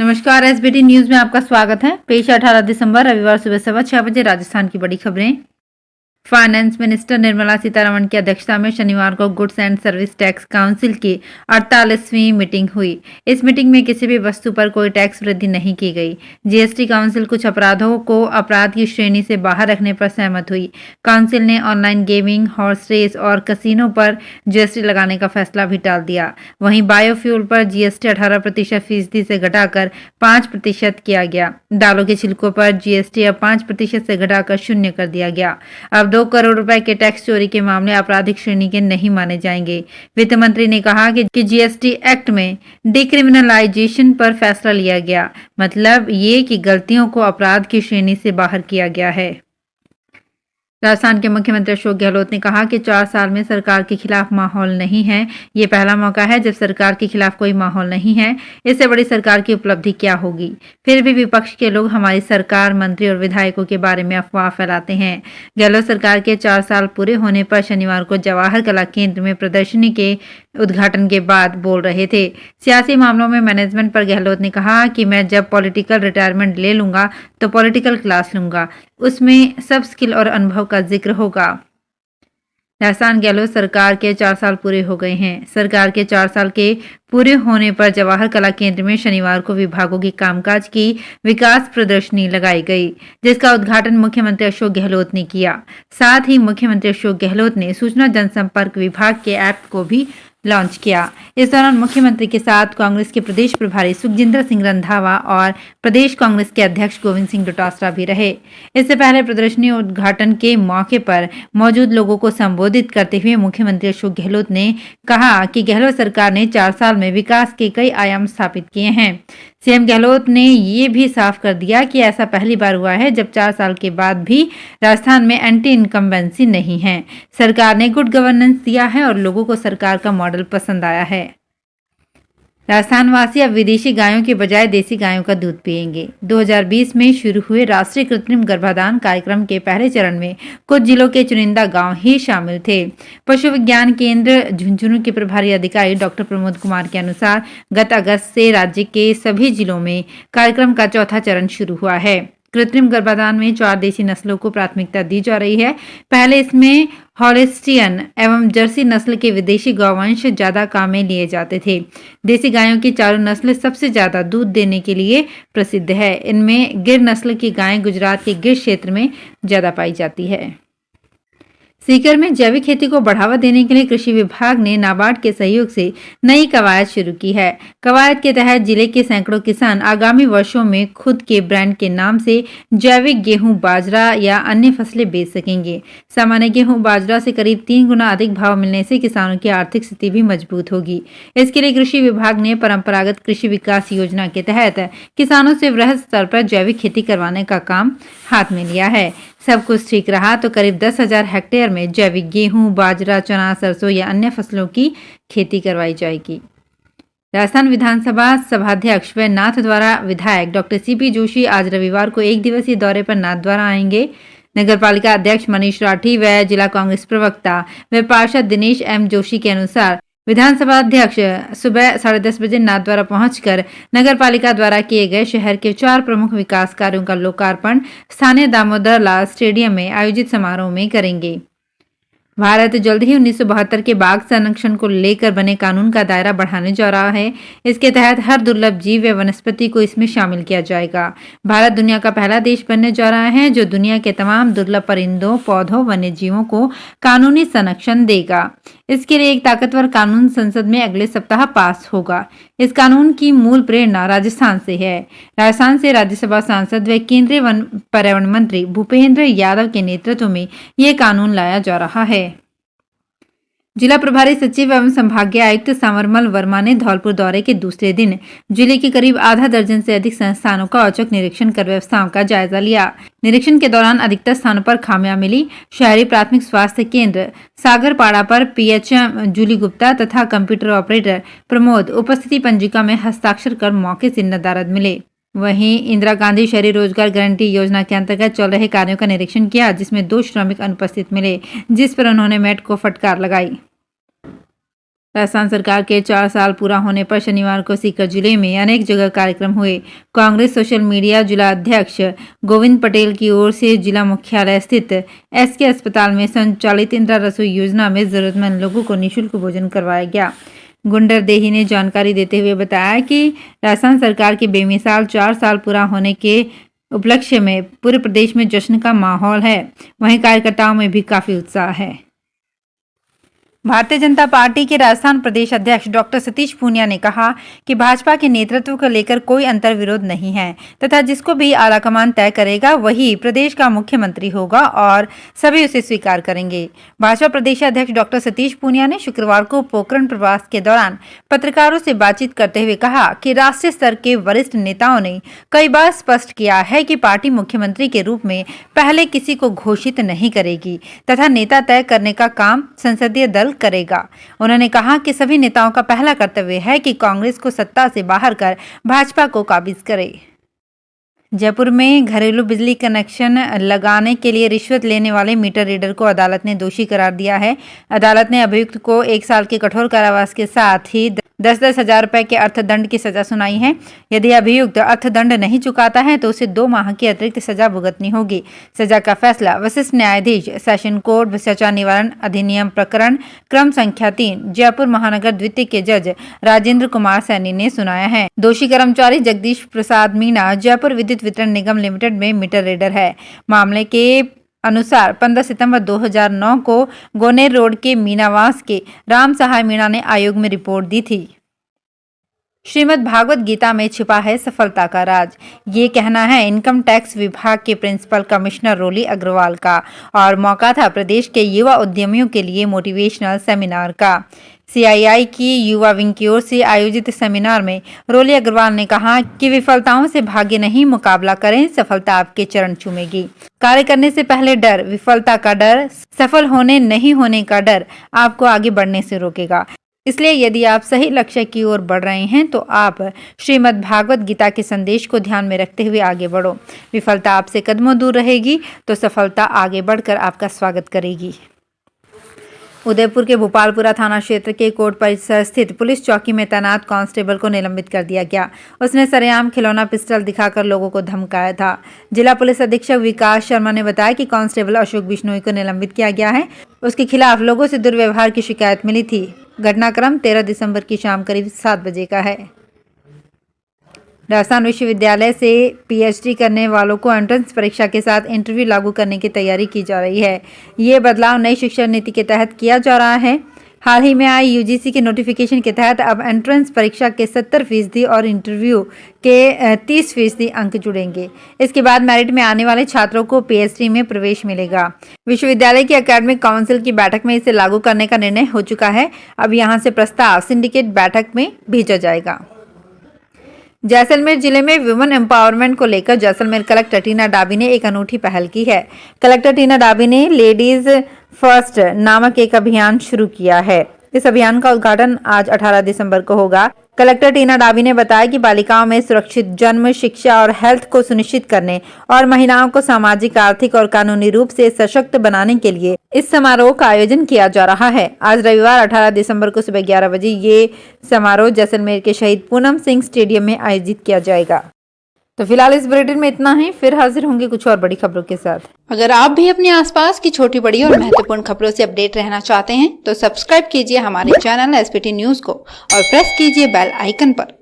नमस्कार, SBT news में आपका स्वागत है। पेश 18 दिसंबर रविवार सुबह 6:15 बजे राजस्थान की बड़ी खबरें। फाइनेंस मिनिस्टर निर्मला सीतारमण की अध्यक्षता में शनिवार को goods and service tax council की 48वीं मीटिंग हुई। इस मीटिंग में किसी भी वस्तु पर कोई टैक्स वृद्धि नहीं की गई। जीएसटी काउंसिल कुछ अपराधों को अपराध की श्रेणी से बाहर रखने पर सहमत हुई। काउंसिल ने ऑनलाइन गेमिंग, हॉर्स रेस और कसिनो पर जीएसटी लगाने का फैसला भी टाल दिया। वहीं बायोफ्यूल पर जीएसटी 18% फीसदी से घटाकर 5% किया गया। दालों के छिलकों पर जीएसटी अब 5% से घटाकर 0 कर दिया गया। अब 2 करोड़ रुपए के टैक्स चोरी के मामले आपराधिक श्रेणी के नहीं माने जाएंगे। वित्त मंत्री ने कहा कि जीएसटी एक्ट में डिक्रिमिनलाइजेशन पर फैसला लिया गया। मतलब ये कि गलतियों को अपराध की श्रेणी से बाहर किया गया है। राजस्थान के मुख्यमंत्री अशोक गहलोत ने कहा कि 4 साल में सरकार के खिलाफ माहौल नहीं है। ये पहला मौका है जब सरकार के खिलाफ कोई माहौल नहीं है। इससे बड़ी सरकार की उपलब्धि क्या होगी। फिर भी विपक्ष के लोग हमारी सरकार, मंत्री और विधायकों के बारे में अफवाह फैलाते हैं। गहलोत सरकार के 4 साल पूरे होने पर शनिवार को जवाहर कला केंद्र में प्रदर्शनी के उद्घाटन के बाद बोल रहे थे। सियासी मामलों में मैनेजमेंट पर गहलोत ने कहा कि मैं जब पॉलिटिकल रिटायरमेंट ले लूंगा तो पॉलिटिकल क्लास लूंगा, उसमें सब स्किल और अनुभव का जिक्र होगा। राजस्थान गहलोत सरकार के 4 साल पूरे हो गए हैं। सरकार के 4 साल के पूरे होने पर जवाहर कला केंद्र में शनिवार को विभागों की कामकाज की विकास प्रदर्शनी लगाई गई, जिसका उद्घाटन मुख्यमंत्री अशोक गहलोत ने किया। साथ ही मुख्यमंत्री अशोक गहलोत ने सूचना जनसंपर्क विभाग के ऐप को भी लॉन्च किया। इस दौरान मुख्यमंत्री के साथ कांग्रेस के प्रदेश प्रभारी सुखजिंदर सिंह रंधावा और प्रदेश कांग्रेस के अध्यक्ष गोविंद सिंह डोटासरा भी रहे। इससे पहले प्रदर्शनी उद्घाटन के मौके पर मौजूद लोगों को संबोधित करते हुए मुख्यमंत्री अशोक गहलोत ने कहा कि गहलोत सरकार ने 4 साल में विकास के कई आयाम स्थापित किए हैं। सीएम गहलोत ने ये भी साफ कर दिया कि ऐसा पहली बार हुआ है जब 4 साल के बाद भी राजस्थान में एंटी इनकम्बेंसी नहीं है। सरकार ने गुड गवर्नेंस दिया है और लोगों को सरकार का मॉडल पसंद आया है। राजस्थान वासी अब विदेशी गायों के बजाय देसी गायों का दूध पिएंगे। 2020 में शुरू हुए राष्ट्रीय कृत्रिम गर्भाधान कार्यक्रम के पहले चरण में कुछ जिलों के चुनिंदा गांव ही शामिल थे। पशु विज्ञान केंद्र झुंझुनू के प्रभारी अधिकारी डॉक्टर प्रमोद कुमार के अनुसार गत अगस्त से राज्य के सभी जिलों में कार्यक्रम का चौथा चरण शुरू हुआ है। कृत्रिम गर्भाधान में 4 देसी नस्लों को प्राथमिकता दी जा रही है। पहले इसमें हॉलिस्टियन एवं जर्सी नस्ल के विदेशी गौवंश ज्यादा काम में लिए जाते थे। देसी गायों की चारों नस्ल सबसे ज्यादा दूध देने के लिए प्रसिद्ध है। इनमें गिर नस्ल की गायें गुजरात के गिर क्षेत्र में ज्यादा पाई जाती है। सीकर में जैविक खेती को बढ़ावा देने के लिए कृषि विभाग ने नाबार्ड के सहयोग से नई कवायद शुरू की है। कवायद के तहत जिले के सैकड़ों किसान आगामी वर्षों में खुद के ब्रांड के नाम से जैविक गेहूं, बाजरा या अन्य फसलें बेच सकेंगे। सामान्य गेहूं, बाजरा से करीब 3 गुना अधिक भाव मिलने से किसानों की आर्थिक स्थिति भी मजबूत होगी। इसके लिए कृषि विभाग ने परंपरागत कृषि विकास योजना के तहत किसानों से वृहद स्तर पर जैविक खेती करवाने का काम हाथ में लिया है। सब कुछ ठीक रहा तो करीब 10,000 हेक्टेयर में जैविक गेहूं, बाजरा, चना, सरसों या अन्य फसलों की खेती करवाई जाएगी। राजस्थान विधानसभा सभाध्यक्ष व नाथद्वारा विधायक डॉक्टर सीपी जोशी आज रविवार को 1 दिवसीय दौरे पर नाथद्वारा आएंगे। नगरपालिका अध्यक्ष मनीष राठी व जिला कांग्रेस प्रवक्ता व पार्षद दिनेश एम जोशी के अनुसार विधानसभा अध्यक्ष सुबह 10:30 बजे नाथद्वारा पहुंचकर नगरपालिका द्वारा किए गए शहर के 4 प्रमुख विकास कार्यों का लोकार्पण स्थानीय दामोदर लाल स्टेडियम में आयोजित समारोह में करेंगे। भारत जल्द ही 1972 के बाघ संरक्षण को लेकर बने कानून का दायरा बढ़ाने जा रहा है। इसके तहत हर दुर्लभ जीव व वनस्पति को इसमें शामिल किया जाएगा। भारत दुनिया का पहला देश बनने जा रहा है जो दुनिया के तमाम दुर्लभ परिंदों, पौधों, वन्य जीवों को कानूनी संरक्षण देगा। इसके लिए एक ताकतवर कानून संसद में अगले सप्ताह पास होगा। इस कानून की मूल प्रेरणा राजस्थान से है। राजस्थान से राज्यसभा सांसद व केंद्रीय वन पर्यावरण मंत्री भूपेंद्र यादव के नेतृत्व में ये कानून लाया जा रहा है। जिला प्रभारी सचिव एवं संभागीय आयुक्त सांवरमल वर्मा ने धौलपुर दौरे के दूसरे दिन जिले के करीब आधा दर्जन से अधिक संस्थानों का औचक निरीक्षण कर व्यवस्थाओं का जायजा लिया। निरीक्षण के दौरान अधिकतर स्थानों पर खामियां मिली। शहरी प्राथमिक स्वास्थ्य केंद्र सागरपाड़ा पर पीएचएम जूली गुप्ता तथा कंप्यूटर ऑपरेटर प्रमोद उपस्थिति पंजिका में हस्ताक्षर कर मौके से नदारद मिले। वहीं इंदिरा गांधी शहरी रोजगार गारंटी योजना के अंतर्गत चल रहे कार्यों का निरीक्षण किया, जिसमें 2 श्रमिक अनुपस्थित मिले, जिस पर उन्होंने मेट को फटकार लगाई। राजस्थान सरकार के 4 साल पूरा होने पर शनिवार को सीकर जिले में अनेक जगह कार्यक्रम हुए। कांग्रेस सोशल मीडिया जिला अध्यक्ष गोविंद पटेल की ओर से जिला मुख्यालय स्थित एसके अस्पताल में संचालित इंदिरा रसोई योजना में जरूरतमंद लोगों को निःशुल्क भोजन करवाया गया। गुंडर देही ने जानकारी देते हुए बताया कि राजस्थान सरकार के बेमिसाल 4 साल पूरा होने के उपलक्ष्य में पूरे प्रदेश में जश्न का माहौल है। वहीं कार्यकर्ताओं में भी काफी उत्साह है। भारतीय जनता पार्टी के राजस्थान प्रदेश अध्यक्ष डॉक्टर सतीश पूनिया ने कहा कि भाजपा के नेतृत्व को लेकर कोई अंतर विरोध नहीं है तथा जिसको भी आलाकमान तय करेगा वही प्रदेश का मुख्यमंत्री होगा और सभी उसे स्वीकार करेंगे। भाजपा प्रदेश अध्यक्ष डॉक्टर सतीश पूनिया ने शुक्रवार को पोखरण प्रवास के दौरान पत्रकारों से बातचीत करते हुए कहा कि राष्ट्रीय स्तर के वरिष्ठ नेताओं ने कई बार स्पष्ट किया है कि पार्टी मुख्यमंत्री के रूप में पहले किसी को घोषित नहीं करेगी तथा नेता तय करने का काम संसदीय दल करेगा। उन्होंने कहा कि सभी नेताओं का पहला कर्तव्य है कि कांग्रेस को सत्ता से बाहर कर भाजपा को काबिज करे। जयपुर में घरेलू बिजली कनेक्शन लगाने के लिए रिश्वत लेने वाले मीटर रीडर को अदालत ने दोषी करार दिया है। अदालत ने अभियुक्त को 1 साल के कठोर कारावास के साथ ही 10-10 हजार रुपए के अर्थदंड की सजा सुनाई है। यदि अभियुक्त अर्थदंड नहीं चुकाता है तो उसे 2 माह की अतिरिक्त सजा भुगतनी होगी। सजा का फैसला वरिष्ठ न्यायाधीश सेशन कोर्ट भ्रष्टाचार निवारण अधिनियम प्रकरण क्रम संख्या 3 जयपुर महानगर द्वितीय के जज राजेंद्र कुमार सैनी ने सुनाया है। दोषी कर्मचारी जगदीश प्रसाद मीणा जयपुर विद्युत वितरण निगम लिमिटेड में मीटर रीडर है। मामले के अनुसार 15 सितंबर 2009 को गोनेर रोड के मीनावास के राम सहाय मीणा ने आयोग में रिपोर्ट दी थी। श्रीमद् भागवत गीता में छिपा है सफलता का राज, ये कहना है इनकम टैक्स विभाग के प्रिंसिपल कमिश्नर रोली अग्रवाल का और मौका था प्रदेश के युवा उद्यमियों के लिए मोटिवेशनल सेमिनार का। CII की युवा विंग की ओर से आयोजित सेमिनार में रोली अग्रवाल ने कहा कि विफलताओं से भाग्य नहीं, मुकाबला करें, सफलता आपके चरण चूमेगी। कार्य करने से पहले डर, विफलता का डर, सफल होने नहीं होने का डर आपको आगे बढ़ने से रोकेगा। इसलिए यदि आप सही लक्ष्य की ओर बढ़ रहे हैं तो आप श्रीमद् भागवत गीता के संदेश को ध्यान में रखते हुए आगे बढ़ो। विफलता आपसे कदमों दूर रहेगी तो सफलता आगे बढ़कर आपका स्वागत करेगी। उदयपुर के भोपालपुरा थाना क्षेत्र के कोर्ट परिसर स्थित पुलिस चौकी में तैनात कांस्टेबल को निलंबित कर दिया गया। उसने सरेआम खिलौना पिस्टल दिखाकर लोगों को धमकाया था। जिला पुलिस अधीक्षक विकास शर्मा ने बताया कि कांस्टेबल अशोक बिश्नोई को निलंबित किया गया है। उसके खिलाफ लोगों से दुर्व्यवहार की शिकायत मिली थी। घटनाक्रम 13 दिसंबर की शाम करीब 7 बजे का है। राजस्थान विश्वविद्यालय से PhD करने वालों को एंट्रेंस परीक्षा के साथ इंटरव्यू लागू करने की तैयारी की जा रही है। ये बदलाव नई शिक्षा नीति के तहत किया जा रहा है। हाल ही में आई UGC के नोटिफिकेशन के तहत अब एंट्रेंस परीक्षा के 70% और इंटरव्यू के 30% अंक जुड़ेंगे। इसके बाद मेरिट में आने वाले छात्रों को PhD में प्रवेश मिलेगा। विश्वविद्यालय की एकेडमिक काउंसिल की बैठक में इसे लागू करने का निर्णय हो चुका है। अब यहां से प्रस्ताव सिंडिकेट बैठक में भेजा जाएगा। जैसलमेर जिले में वुमेन एम्पावरमेंट को लेकर जैसलमेर कलेक्टर टीना डाबी ने एक अनूठी पहल की है। कलेक्टर टीना डाबी ने लेडीज फर्स्ट नामक एक अभियान शुरू किया है। इस अभियान का उद्घाटन आज 18 दिसंबर को होगा। कलेक्टर टीना डाबी ने बताया कि बालिकाओं में सुरक्षित जन्म, शिक्षा और हेल्थ को सुनिश्चित करने और महिलाओं को सामाजिक, आर्थिक और कानूनी रूप से सशक्त बनाने के लिए इस समारोह का आयोजन किया जा रहा है। आज रविवार 18 दिसंबर को सुबह 11 बजे ये समारोह जैसलमेर के शहीद पूनम सिंह स्टेडियम में आयोजित किया जाएगा। तो फिलहाल इस बुलेटिन में इतना ही। फिर हाजिर होंगे कुछ और बड़ी खबरों के साथ। अगर आप भी अपने आसपास की छोटी बड़ी और महत्वपूर्ण खबरों से अपडेट रहना चाहते हैं तो सब्सक्राइब कीजिए हमारे चैनल SPT न्यूज को और प्रेस कीजिए बेल आइकन पर।